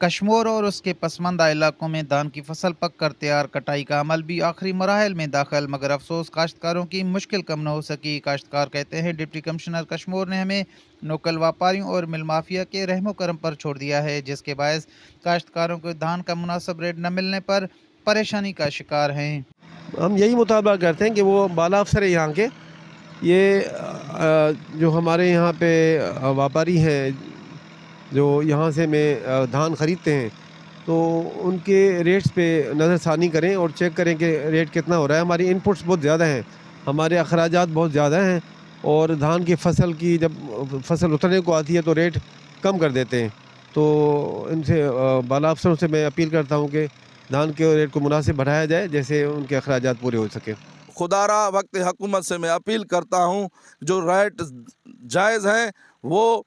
कश्मीर और उसके पसमानदा इलाकों में धान की फसल पक कर तैयार, कटाई का अमल भी आखिरी मराहल में दाखिल, मगर अफसोस काश्तकारों की मुश्किल कम न हो सकी। काश्तकार कहते हैं डिप्टी कमिश्नर कश्मीर ने हमें लोकल व्यापारियों और मिल माफिया के रहमो करम पर छोड़ दिया है, जिसके बायस काश्तकारों को धान का मुनासिब रेट न मिलने पर परेशानी का शिकार हैं। हम यही मुतालबा करते हैं कि वो बाला अफसर है यहाँ के, ये जो हमारे यहाँ पे व्यापारी हैं जो यहाँ से में धान ख़रीदते हैं, तो उनके रेट्स पे नज़रसानी करें और चेक करें कि रेट कितना हो रहा है। हमारी इनपुट्स बहुत ज़्यादा हैं, हमारे अखराजात बहुत ज़्यादा हैं, और धान की फसल की जब फसल उतरने को आती है तो रेट कम कर देते हैं। तो इनसे बाला अफसरों से मैं अपील करता हूँ कि धान के रेट को मुनासिब बढ़ाया जाए, जैसे उनके अखराजात पूरे हो सके। खुदारा वक्त हुकूमत से मैं अपील करता हूँ, जो रेट जायज़ हैं वो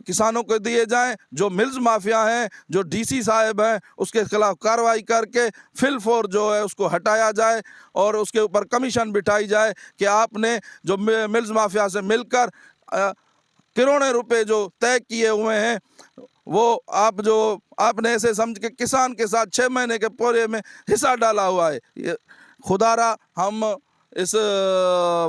किसानों को दिए जाएं। जो मिल्स माफिया हैं, जो डीसी साहब हैं, उसके खिलाफ कार्रवाई करके फिलफोर जो है उसको हटाया जाए और उसके ऊपर कमीशन बिठाई जाए कि आपने जो मिल्स माफिया से मिलकर करोड़ों रुपए जो तय किए हुए हैं, वो आपने ऐसे समझ के किसान के साथ 6 महीने के पूरे में हिस्सा डाला हुआ है। ये खुदारा हम इस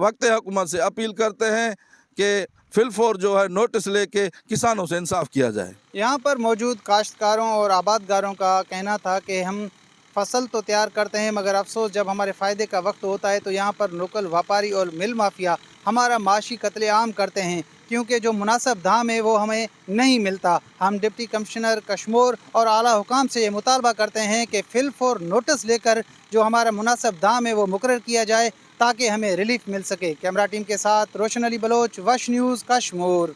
वक्त हुकूमत से अपील करते हैं कि फिलफोर जो है नोटिस लेके किसानों से इंसाफ किया जाए। यहाँ पर मौजूद काश्तकारों और आबादगारों का कहना था कि हम फसल तो तैयार करते हैं, मगर अफसोस जब हमारे फ़ायदे का वक्त होता है तो यहाँ पर लोकल व्यापारी और मिल माफिया हमारा माशी कत्लेआम करते हैं, क्योंकि जो मुनासिब दाम है वो हमें नहीं मिलता। हम डिप्टी कमिश्नर कश्मीर और आला हुकाम से ये मुतालबा करते हैं कि फिलफोर नोटिस लेकर जो हमारा मुनासिब दाम है वो मुकर्रर किया जाए ताकि हमें रिलीफ मिल सके। कैमरा टीम के साथ रोशन अली बलोच, वश न्यूज़, कश्मीर।